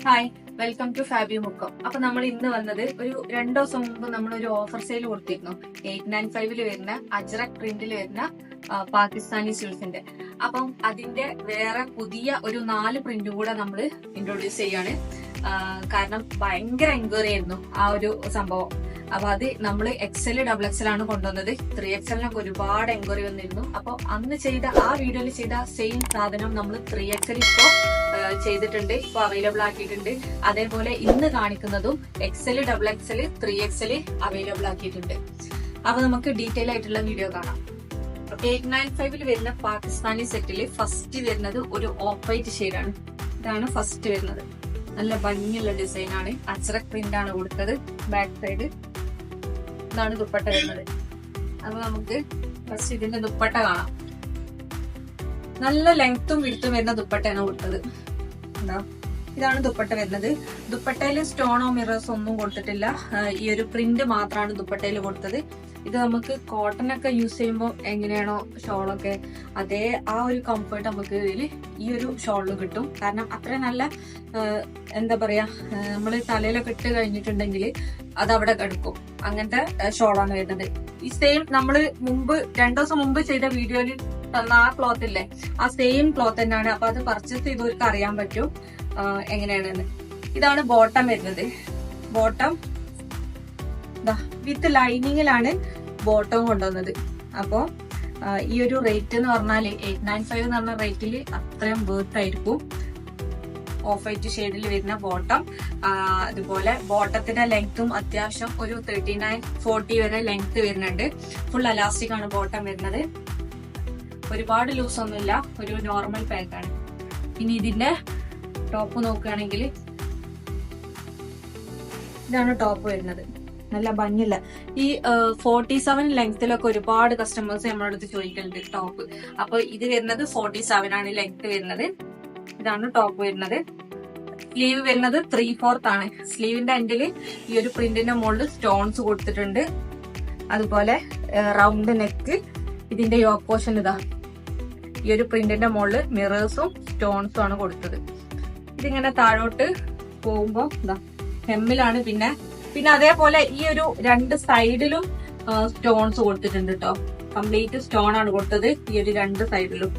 Hi, welcome to Fabi Mukkam. അപ്പൊ നമ്മൾ ഇന്ന് വന്നത് ഒരു 2 ദിവസം മുമ്പ് നമ്മളൊരു ഓഫർ സെയിൽ കൊടുത്തിരുന്നു. 895 വരുന്ന അജ്രക് പ്രിന്റിൽ വരുന്ന പാകിസ്ഥാനി സ്യൂൾസിന്റെ. അപ്പം അതിന്റെ വേറെ പുതിയ ഒരു 4 പ്രിന്റും കൂടെ നമ്മൾ ഇൻട്രൊഡ്യൂസ് ചെയ്യാണ്. കാരണം ഭയങ്കര എൻക്വയറി ആയിരുന്നു ആ ഒരു സംഭവം. അപ്പൊ അത് നമ്മൾ XL XXL ആണ് കൊണ്ടുവന്നത്. 3XL ഒരുപാട് എൻക്വയറി വന്നിരുന്നു. അപ്പൊ അന്ന് ചെയ്ത ആ വീഡിയോയിൽ ചെയ്ത സെയിം സാധനം നമ്മൾ 3XL ഇപ്പോ ചെയ്തിട്ടുണ്ട്, ഇപ്പൊ അവൈലബിൾ ആക്കിയിട്ടുണ്ട്. അതേപോലെ ഇന്ന് കാണിക്കുന്നതും XL XXL 3XL അവൈലബിൾ ആക്കിയിട്ടുണ്ട്. അപ്പൊ നമുക്ക് ഡീറ്റെയിൽ ആയിട്ടുള്ള വീഡിയോ കാണാം. 895 വരുന്ന പാകിസ്ഥാനി സെറ്റില് ഫസ്റ്റ് വരുന്നത് ഒരു ഓഫ് വൈറ്റ് ഷെയ്ഡാണ്. ഇതാണ് ഫസ്റ്റ് വരുന്നത്. നല്ല ഭംഗിയുള്ള ഡിസൈൻ ആണ്. അജ്രക് പ്രിന്റ് ആണ് കൊടുത്തത്. ബാക്ക് സൈഡ് ഇതാണ് ദുപ്പട്ട വരുന്നത്. അപ്പൊ നമുക്ക് ഫസ്റ്റ് ഇതിന്റെ ദുപ്പട്ട കാണാം. നല്ല ലെങ്ത്തും വിടുത്തും വരുന്ന ദുപ്പട്ടയാണ് കൊടുത്തത്. ഇതാണ് ദുപ്പട്ട വരുന്നത്. ദുപ്പട്ടയിൽ സ്റ്റോണോ മിറേഴ്സോ ഒന്നും കൊടുത്തിട്ടില്ല. ഈ ഒരു പ്രിന്റ് മാത്രമാണ് ദുപ്പട്ടയിൽ കൊടുത്തത്. ഇത് നമുക്ക് കോട്ടൺ ഒക്കെ യൂസ് ചെയ്യുമ്പോൾ എങ്ങനെയാണോ ഷോളൊക്കെ, അതേ ആ ഒരു കംഫർട്ട് നമുക്ക് ഇതിൽ ഈ ഒരു ഷോളിൽ കിട്ടും. കാരണം അത്ര നല്ല എന്താ പറയാ, നമ്മൾ തലയിലൊക്കെ ഇട്ട് കഴിഞ്ഞിട്ടുണ്ടെങ്കിൽ അത് അവിടെ കിടക്കും. അങ്ങനത്തെ ഷോളാണ് വരുന്നത്. ഈ സെയിം നമ്മള് മുമ്പ് 2 ദിവസം മുമ്പ് ചെയ്ത വീഡിയോയിൽ തന്ന ആ ക്ലോത്ത് ഇല്ലേ, ആ സെയിം ക്ലോത്ത് തന്നെയാണ്. അപ്പൊ അത് പർച്ചേസ് ചെയ്തവർക്ക് അറിയാൻ പറ്റും എങ്ങനെയാണെന്ന്. ഇതാണ് ബോട്ടം വരുന്നത്. ബോട്ടം വിത്ത് ലൈനിങ്ങിലാണ് ബോട്ടം കൊണ്ടുവന്നത്. അപ്പോ ഈ ഒരു റേറ്റ് എന്ന് പറഞ്ഞാല് 895 എന്ന് പറഞ്ഞ റേറ്റിൽ അത്രയും വേർത്ത് ആയിരിക്കും. ഓഫ് വൈറ്റ് ഷെയ്ഡിൽ വരുന്ന ബോട്ടം. അതുപോലെ ബോട്ടത്തിന്റെ ലെങ്ത്തും അത്യാവശ്യം ഒരു 39-40 വരെ ലെങ്ത് വരുന്നുണ്ട്. ഫുൾ അലാസ്റ്റിക് ആണ് ബോട്ടം വരുന്നത്. ഒരുപാട് ലൂസ് ഒന്നുമില്ല, ഒരു നോർമൽ പാക്കാണ്. ഇനി ഇതിന്റെ ടോപ്പ് നോക്കുകയാണെങ്കിൽ ഇതാണ് ടോപ്പ് വരുന്നത്. നല്ല ഭംഗിയില്ല. ഈ 47 ലെങ്ത്തിലൊക്കെ ഒരുപാട് കസ്റ്റമേഴ്സ് നമ്മുടെ അടുത്ത് ചോദിക്കുന്നുണ്ട് ടോപ്പ്. അപ്പൊ ഇത് വരുന്നത് 47 ആണ് ലെങ്ത് വരുന്നത്. ഇതാണ് ടോപ്പ് വരുന്നത്. സ്ലീവ് വരുന്നത് 3/4 ആണ്. സ്ലീവിന്റെ എൻഡില് ഈ ഒരു പ്രിന്റിന്റെ മുകളിൽ സ്റ്റോൺസ് കൊടുത്തിട്ടുണ്ട്. അതുപോലെ റൗണ്ട് നെക്ക്. ഇതിന്റെ യോക്ക് പോർഷൻ ഇതാ, ഈ ഒരു പ്രിന്റിന്റെ മുകളിൽ മിറേഴ്സും സ്റ്റോൺസും ആണ് കൊടുത്തത്. ഇതിങ്ങനെ താഴോട്ട് പോകുമ്പോ ഇതാ ഹെമ്മിലാണ്. പിന്നെ അതേപോലെ ഈ ഒരു 2 സൈഡിലും സ്റ്റോൺസ് കൊടുത്തിട്ടുണ്ട് കേട്ടോ. കംപ്ലീറ്റ് സ്റ്റോൺ ആണ് കൊടുത്തത് ഈ ഒരു 2 സൈഡിലും.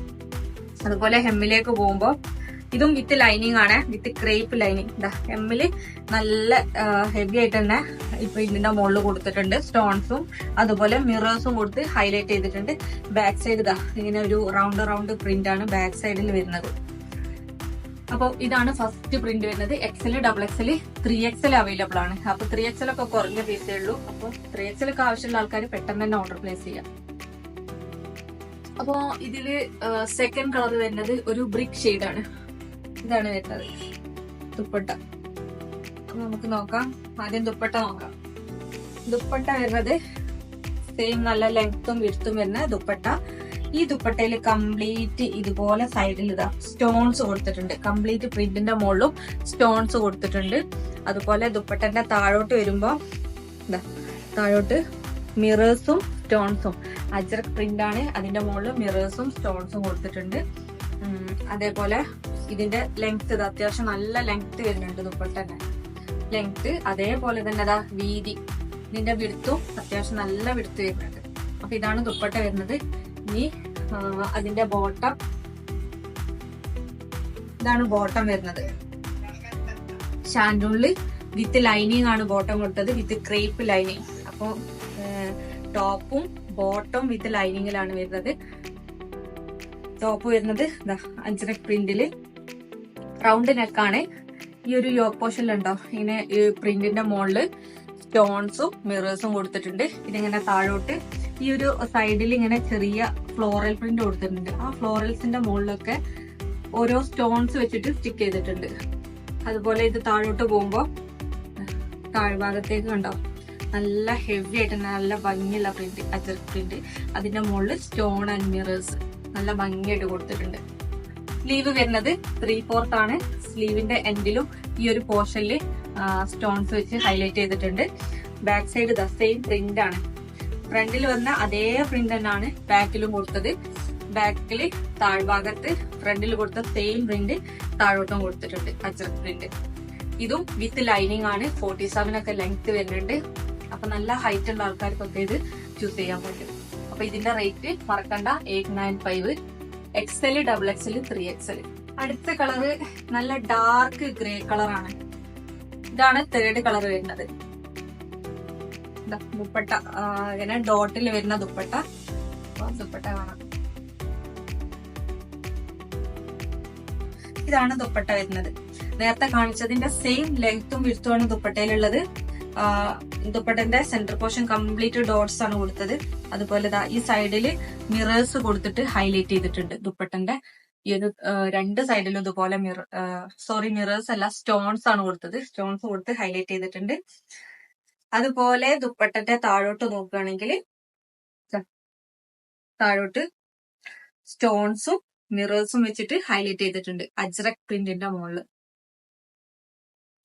അതുപോലെ ഹെമ്മിലേക്ക് പോകുമ്പോ ഇതും വിത്ത് ലൈനിങ് ആണ്, വിത്ത് ക്രേപ്പ് ലൈനിങ്. ഹെമ്മില് നല്ല ഹെവി ആയിട്ട് തന്നെ ഇപ്പൊ ഇതിന്റെ മുകളിൽ കൊടുത്തിട്ടുണ്ട്. സ്റ്റോൺസും അതുപോലെ മിറേഴ്സും കൊടുത്ത് ഹൈലൈറ്റ് ചെയ്തിട്ടുണ്ട്. ബാക്ക് സൈഡ് ഇതാ ഇങ്ങനെ ഒരു റൗണ്ട് പ്രിന്റ് ആണ് ബാക്ക് സൈഡിൽ വരുന്നത്. അപ്പൊ ഇതാണ് ഫസ്റ്റ് പ്രിന്റ് വരുന്നത്. XL XXL 3XL അവൈലബിൾ ആണ്. അപ്പൊ 3XL ഒക്കെ കുറഞ്ഞ പീസേ ഉള്ളൂ. അപ്പൊ 3XL ഒക്കെ ആവശ്യമുള്ള ആൾക്കാർ പെട്ടെന്ന് തന്നെ ഓർഡർ പ്ലേസ് ചെയ്യാം. അപ്പോ ഇതില് സെക്കൻഡ് കളർ വരുന്നത് ഒരു ബ്രിക്ക് ഷെയ്ഡാണ്. ഇതാണ് വരുന്നത് ദുപ്പട്ട. നമുക്ക് നോക്കാം. ആദ്യം ദുപ്പട്ട നോക്കാം. ദുപ്പട്ട വരുന്നത് സെയിം നല്ല ലെങ്ത്തും വിടുത്തും വരുന്ന ദുപ്പട്ട. ഈ ദുപ്പട്ടയിൽ കംപ്ലീറ്റ് ഇതുപോലെ സൈഡിൽ ഇതാ സ്റ്റോൺസ് കൊടുത്തിട്ടുണ്ട്. കംപ്ലീറ്റ് പ്രിന്റിന്റെ മുകളിലും സ്റ്റോൺസ് കൊടുത്തിട്ടുണ്ട്. അതുപോലെ ദുപ്പട്ടന്റെ താഴോട്ട് വരുമ്പോ താഴോട്ട് മിറേഴ്സും സ്റ്റോൺസും, അജ്രക് പ്രിന്റ് ആണ്. അതിന്റെ മുകളിൽ മിറേഴ്സും സ്റ്റോൺസും കൊടുത്തിട്ടുണ്ട്. അതേപോലെ ഇതിന്റെ ലെങ്ത് ഇത് അത്യാവശ്യം നല്ല ലെങ്ത് വരുന്നുണ്ട്. ദുപ്പട്ടന്റെ ലെങ്ത് അതേപോലെ തന്നെ അതാ വീതി, ഇതിന്റെ വിടുത്തും അത്യാവശ്യം നല്ല വിടുത്ത് വരുന്നുണ്ട്. അപ്പൊ ഇതാണ് ദുപ്പട്ട വരുന്നത്. ഇനി അതിന്റെ ബോട്ടം, ഇതാണ് ബോട്ടം വരുന്നത്. ഷാൻഡൂണില് വിത്ത് ലൈനിങ് ആണ് ബോട്ടം കൊടുത്തത്, വിത്ത് ക്രേപ്പ് ലൈനിങ്. അപ്പൊ ടോപ്പും ബോട്ടം വിത്ത് ലൈനിങ്ങിലാണ് വരുന്നത്. ടോപ്പ് വരുന്നത് അജ്രക് പ്രിന്റില് റൗണ്ട് നെക്കാണ്. ഈ ഒരു യോക്ക് പോർഷനിലുണ്ടോ ഇങ്ങനെ ഈ പ്രിന്റിന്റെ മുകളില് സ്റ്റോൺസും മിറേഴ്സും കൊടുത്തിട്ടുണ്ട്. ഇതിങ്ങനെ താഴോട്ട് ഈ ഒരു സൈഡിൽ ഇങ്ങനെ ചെറിയ ഫ്ലോറൽ പ്രിന്റ് കൊടുത്തിട്ടുണ്ട്. ആ ഫ്ലോറൽസിന്റെ മുകളിലൊക്കെ ഓരോ സ്റ്റോൺസ് വെച്ചിട്ട് സ്റ്റിക്ക് ചെയ്തിട്ടുണ്ട്. അതുപോലെ ഇത് താഴോട്ട് പോകുമ്പോ താഴ്ഭാഗത്തേക്ക് കണ്ടോ നല്ല ഹെവി ആയിട്ട് നല്ല ഭംഗിയുള്ള പ്രിന്റ്, അജ്രക് പ്രിന്റ്. അതിന്റെ മുകളിൽ സ്റ്റോൺ ആൻഡ് മിറേഴ്സ് നല്ല ഭംഗിയായിട്ട് കൊടുത്തിട്ടുണ്ട്. സ്ലീവ് വരുന്നത് 3/4 ആണ്. സ്ലീവിന്റെ എൻഡിലും ഈ ഒരു പോർഷനിൽ സ്റ്റോൺസ് വെച്ച് ഹൈലൈറ്റ് ചെയ്തിട്ടുണ്ട്. Back side the same print ആണ്. ഫ്രണ്ടിൽ വന്ന അതേ പ്രിന്റ് തന്നെയാണ് ബാക്കിലും കൊടുത്തത്. ബാക്കിൽ താഴ്ഭാഗത്ത് ഫ്രണ്ടിൽ കൊടുത്ത സെയിം പ്രിന്റ് താഴോട്ടും കൊടുത്തിട്ടുണ്ട്, അജ്രക് പ്രിന്റ്. ഇതും വിത്ത് ലൈനിങ് ആണ്. 47 ഒക്കെ ലെങ്ത് വരുന്നുണ്ട്. അപ്പൊ നല്ല ഹൈറ്റ് ഉള്ള ആൾക്കാർക്കൊക്കെ ഇത് ചൂസ് ചെയ്യാൻ പറ്റും. അപ്പൊ ഇതിന്റെ റേറ്റ് മറക്കണ്ട, 895. XL, XXL, 3XL. അടുത്ത കളറ് നല്ല ഡാർക്ക് ഗ്രേ കളറാണ്. ഇതാണ് തേർഡ് കളർ വരുന്നത്. ദുപ്പട്ട ഇങ്ങനെ ഡോട്ടിൽ വരുന്ന ദുപ്പട്ട കാണാം. ഇതാണ് ദുപ്പട്ട വരുന്നത്. നേരത്തെ കാണിച്ചതിന്റെ സെയിം ലെങ്ത്തും വിഡ്ത്തുമാണ് ദുപ്പട്ടയിലുള്ളത്. ദുപ്പട്ടന്റെ സെന്റർ പോർഷൻ കംപ്ലീറ്റ് ഡോട്ട്സ് ആണ് കൊടുത്തത്. അതുപോലെ ഈ സൈഡില് മിറേഴ്സ് കൊടുത്തിട്ട് ഹൈലൈറ്റ് ചെയ്തിട്ടുണ്ട്. ദുപ്പട്ടന്റെ ഈ ഒരു രണ്ട് സൈഡിലും ഇതുപോലെ മിറേഴ്സ് അല്ല, സ്റ്റോൺസ് ആണ് കൊടുത്തത്. സ്റ്റോൺസ് കൊടുത്ത് ഹൈലൈറ്റ് ചെയ്തിട്ടുണ്ട്. അതുപോലെ ദുപ്പട്ടന്റെ താഴോട്ട് നോക്കുകയാണെങ്കിൽ താഴോട്ട് സ്റ്റോൺസും മിറേഴ്സും വെച്ചിട്ട് ഹൈലൈറ്റ് ചെയ്തിട്ടുണ്ട് അജ്രക് പ്രിന്റിന്റെ മുകളിൽ.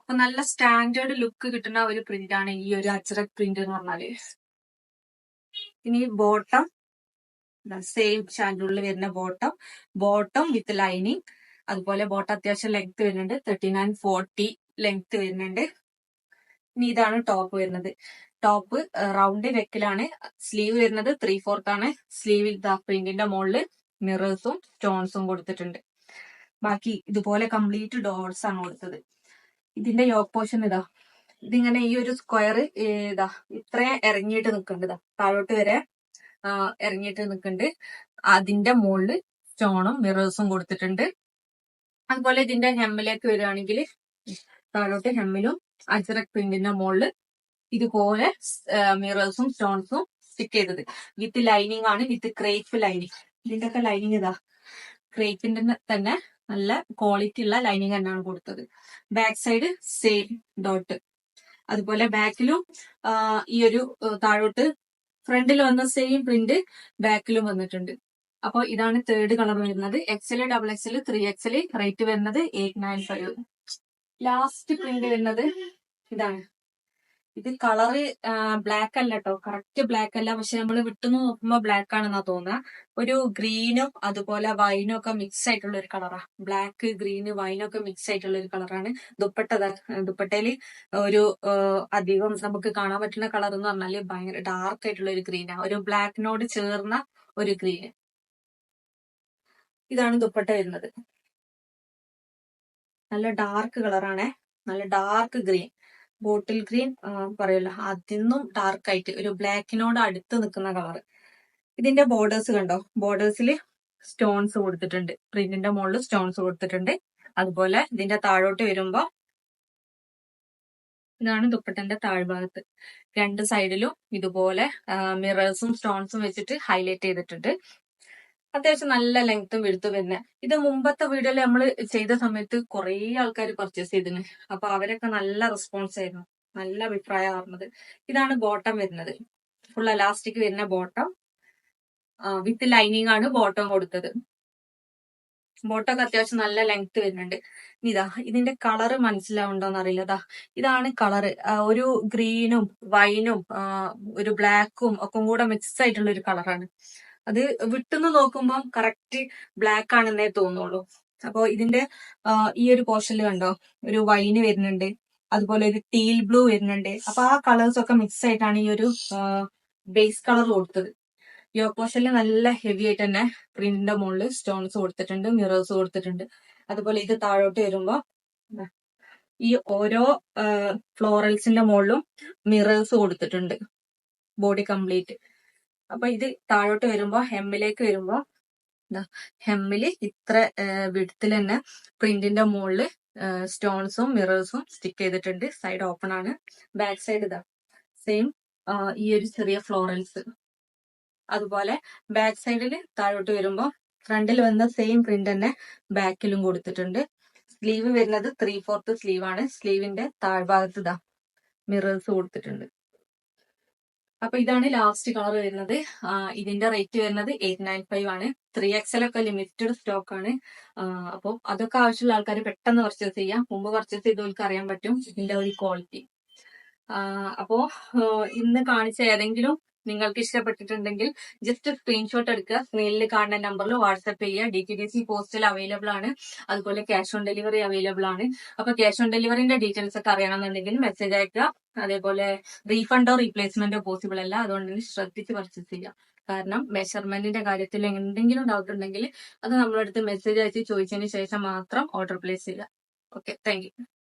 അപ്പൊ നല്ല സ്റ്റാൻഡേർഡ് ലുക്ക് കിട്ടുന്ന ഒരു പ്രിന്റ് ആണ് ഈ ഒരു അജ്രക് പ്രിന്റ് എന്ന് പറഞ്ഞാല്. ഇനി ബോട്ടം സെയിം ഷാൻഡൂളിൽ വരുന്ന ബോട്ടം വിത്ത് ലൈനിങ്. അതുപോലെ ബോട്ടം അത്യാവശ്യം ലെങ്ത് വരുന്നുണ്ട്, 39-40 ലെങ്ത് വരുന്നുണ്ട്. ഇനി ഇതാണ് ടോപ്പ് വരുന്നത്. Top round നെക്കിലാണ്. സ്ലീവ് വരുന്നത് 3/4 ആണ്. സ്ലീവിൽ പ്രിന്റിന്റെ മുകളിൽ മിറേഴ്സും സ്റ്റോൺസും കൊടുത്തിട്ടുണ്ട്. ബാക്കി ഇതുപോലെ കംപ്ലീറ്റ് ഡോട്ട്സ് ആണ് കൊടുത്തത്. ഇതിന്റെ യോക്ക് പോർഷൻ ഇതിങ്ങനെ ഈ ഒരു സ്ക്വയർ ഇത്രയും ഇറങ്ങിയിട്ട് നിൽക്കുന്നുണ്ട്. താഴോട്ട് വരെ ഇറങ്ങിയിട്ട് നിൽക്കുന്നുണ്ട്. അതിന്റെ മുകളിൽ സ്റ്റോണും മിറേഴ്സും കൊടുത്തിട്ടുണ്ട്. അതുപോലെ ഇതിന്റെ ഹെമ്മിലേക്ക് വരികയാണെങ്കിൽ താഴോട്ട് ഹെമ്മിലും അജ്രക് പ്രിന്റിന്റെ മുകളിൽ ഇതുപോലെ മിറേഴ്സും സ്റ്റോൺസും സ്റ്റിക്ക് ചെയ്തത്. വിത്ത് ലൈനിങ് ആണ്, വിത്ത് ക്രേപ്പ് ലൈനിങ്. ഇതിന്റെ ഒക്കെ ലൈനിങ് ക്രേപ്പിന്റെ തന്നെ നല്ല ക്വാളിറ്റി ഉള്ള ലൈനിങ് തന്നെയാണ് കൊടുത്തത്. Back side same dot. അതുപോലെ ബാക്കിലും ഈ ഒരു താഴോട്ട് ഫ്രണ്ടിൽ വന്ന സെയിം പ്രിന്റ് ബാക്കിലും വന്നിട്ടുണ്ട്. അപ്പൊ ഇതാണ് തേർഡ് കളർ വരുന്നത്. XL, XXL, 3XL. റേറ്റ് വരുന്നത് 895. ലാസ്റ്റ് പ്രിന്റ് വരുന്നത് ഇതാണ്. ഇത് കളറ് ബ്ലാക്ക് അല്ല കേട്ടോ, കറക്റ്റ് ബ്ലാക്ക് അല്ല. പക്ഷെ നമ്മൾ വിട്ടുന്ന് നോക്കുമ്പോ ബ്ലാക്ക് ആണെന്നാ തോന്നുക. ഒരു ഗ്രീനും അതുപോലെ വൈനും ഒക്കെ മിക്സ് ആയിട്ടുള്ള ഒരു കളറാ. ബ്ലാക്ക്, ഗ്രീന്, വൈനും ഒക്കെ മിക്സ് ആയിട്ടുള്ള ഒരു കളറാണ്. ദുപ്പട്ടയില് ഒരു അധികം നമുക്ക് കാണാൻ പറ്റുന്ന കളർ എന്ന് പറഞ്ഞാല് ഭയങ്കര ഡാർക്ക് ആയിട്ടുള്ള ഒരു ഗ്രീനാ. ഒരു ബ്ലാക്കിനോട് ചേർന്ന ഒരു ഗ്രീന്. ഇതാണ് ദുപ്പട്ട വരുന്നത്. നല്ല ഡാർക്ക് കളറാണ്, നല്ല ഡാർക്ക് ഗ്രീൻ, ബോട്ടിൽ ഗ്രീൻ പറയല്ലോ, അതിന്നും ഡാർക്ക് ആയിട്ട് ഒരു ബ്ലാക്കിനോട് അടുത്ത് നിൽക്കുന്ന കളർ. ഇതിന്റെ ബോർഡേഴ്സ് കണ്ടോ? ബോർഡേഴ്സിൽ സ്റ്റോൺസ് കൊടുത്തിട്ടുണ്ട്. പ്രിന്റിന്റെ മുകളിൽ സ്റ്റോൺസ് കൊടുത്തിട്ടുണ്ട്. അതുപോലെ ഇതിന്റെ താഴോട്ട് വരുമ്പോ ഇതാണ് ദുപ്പട്ടന്റെ താഴ്ഭാഗത്ത്. രണ്ട് സൈഡിലും ഇതുപോലെ മിറേഴ്സും സ്റ്റോൺസും വെച്ചിട്ട് ഹൈലൈറ്റ് ചെയ്തിട്ടുണ്ട്. അത്യാവശ്യം നല്ല ലെങ്ത്തും വിടുത്തും വരുന്ന. ഇത് മുമ്പത്തെ വീഡിയോയിൽ നമ്മൾ ചെയ്ത സമയത്ത് കുറെ ആൾക്കാർ പർച്ചേസ് ചെയ്തിന്. അപ്പൊ അവരൊക്കെ നല്ല റെസ്പോൺസ് ആയിരുന്നു, നല്ല അഭിപ്രായം പറഞ്ഞത്. ഇതാണ് ബോട്ടം വരുന്നത്. ഫുൾ എലാസ്റ്റിക് വരുന്ന ബോട്ടം വിത്ത് ലൈനിങ് ആണ് ബോട്ടം കൊടുത്തത്. ബോട്ടൊക്കെ അത്യാവശ്യം നല്ല ലെങ്ത് വരുന്നുണ്ട്. ഇതിന്റെ കളറ് മനസ്സിലാവുണ്ടോന്ന് അറിയില്ല. ഇതാണ് കളറ്. ഒരു ഗ്രീനും വൈനും ഒരു ബ്ലാക്കും ഒക്കെ കൂടെ മിക്സ് ആയിട്ടുള്ള ഒരു കളറാണ്. അത് വിട്ടുന്ന് നോക്കുമ്പോൾ കറക്റ്റ് ബ്ലാക്ക് ആണെന്നേ തോന്നുള്ളൂ. അപ്പൊ ഇതിന്റെ ഈ ഒരു പോർഷനിൽ കണ്ടോ, ഒരു വൈന് വരുന്നുണ്ട്, അതുപോലെ ഒരു ടീൽ ബ്ലൂ വരുന്നുണ്ട്. അപ്പൊ ആ കളേഴ്സ് ഒക്കെ മിക്സ് ആയിട്ടാണ് ഈ ഒരു ബേസ് കളർ കൊടുത്തത്. യോക്ക് പോർഷനിൽ നല്ല ഹെവി ആയിട്ട് തന്നെ പ്രിന്റിന്റെ മുകളിൽ സ്റ്റോൺസ് കൊടുത്തിട്ടുണ്ട്, മിറേഴ്സ് കൊടുത്തിട്ടുണ്ട്. അതുപോലെ ഇത് താഴോട്ട് വരുമ്പോ ഈ ഓരോ ഫ്ലോറൽസിന്റെ മുകളിലും മിറേഴ്സ് കൊടുത്തിട്ടുണ്ട്, ബോഡി കംപ്ലീറ്റ്. അപ്പൊ ഇത് താഴോട്ട് വരുമ്പോ ഹെമ്മിലേക്ക് വരുമ്പോ ഹെമ്മില് ഇത്ര വിഡ്ത്തിൽ തന്നെ പ്രിന്റിന്റെ മുകളില് സ്റ്റോൺസും മിറേഴ്സും സ്റ്റിക്ക് ചെയ്തിട്ടുണ്ട്. സൈഡ് ഓപ്പൺ ആണ്. ബാക്ക് സൈഡ് സെയിം ഈ ഒരു ചെറിയ ഫ്ലോറൽസ്. അതുപോലെ ബാക്ക് സൈഡിൽ താഴോട്ട് വരുമ്പോ ഫ്രണ്ടിൽ വന്ന സെയിം പ്രിന്റ് തന്നെ ബാക്കിലും കൊടുത്തിട്ടുണ്ട്. സ്ലീവ് വരുന്നത് 3/4 സ്ലീവ് ആണ്. സ്ലീവിന്റെ താഴ്ഭാഗത്ത് മിറേഴ്സ് കൊടുത്തിട്ടുണ്ട്. അപ്പൊ ഇതാണ് ലാസ്റ്റ് കളർ വരുന്നത്. ഇതിന്റെ റേറ്റ് വരുന്നത് 895 ആണ്. 3XL ഒക്കെ ലിമിറ്റഡ് സ്റ്റോക്ക് ആണ്. അപ്പോൾ അതൊക്കെ ആവശ്യമുള്ള ആൾക്കാർ പെട്ടെന്ന് പർച്ചേസ് ചെയ്യാം. മുമ്പ് പർച്ചേസ് ചെയ്തവർക്ക് അറിയാൻ പറ്റും ഇതിന്റെ ഒരു ക്വാളിറ്റി. അപ്പോ ഇന്ന് കാണിച്ച ഏതെങ്കിലും നിങ്ങൾക്ക് ഇഷ്ടപ്പെട്ടിട്ടുണ്ടെങ്കിൽ ജസ്റ്റ് സ്ക്രീൻഷോട്ട് എടുക്കുക, സ്ക്രീനിൽ കാണുന്ന നമ്പറിൽ വാട്സ്ആപ്പ് ചെയ്യുക. DTDC പോസ്റ്റിൽ അവൈലബിൾ ആണ്, അതുപോലെ ക്യാഷ് ഓൺ ഡെലിവറി അവൈലബിൾ ആണ്. അപ്പൊ ക്യാഷ് ഓൺ ഡെലിവറിന്റെ ഡീറ്റെയിൽസ് ഒക്കെ അറിയണമെന്നുണ്ടെങ്കിൽ മെസ്സേജ് അയക്കുക. അതേപോലെ റീഫണ്ടോ റീപ്ലേസ്മെന്റോ പോസിബിൾ അല്ല, അതുകൊണ്ട് തന്നെ ശ്രദ്ധിച്ച് പർച്ചേസ് ചെയ്യുക. കാരണം മെഷർമെന്റിന്റെ കാര്യത്തിൽ എന്തെങ്കിലും ഡൗട്ട് ഉണ്ടെങ്കിൽ അത് നമ്മളടുത്ത് മെസ്സേജ് അയച്ച് ചോദിച്ചതിന് ശേഷം മാത്രം ഓർഡർ പ്ലേസ് ചെയ്യുക. Okay, thank you.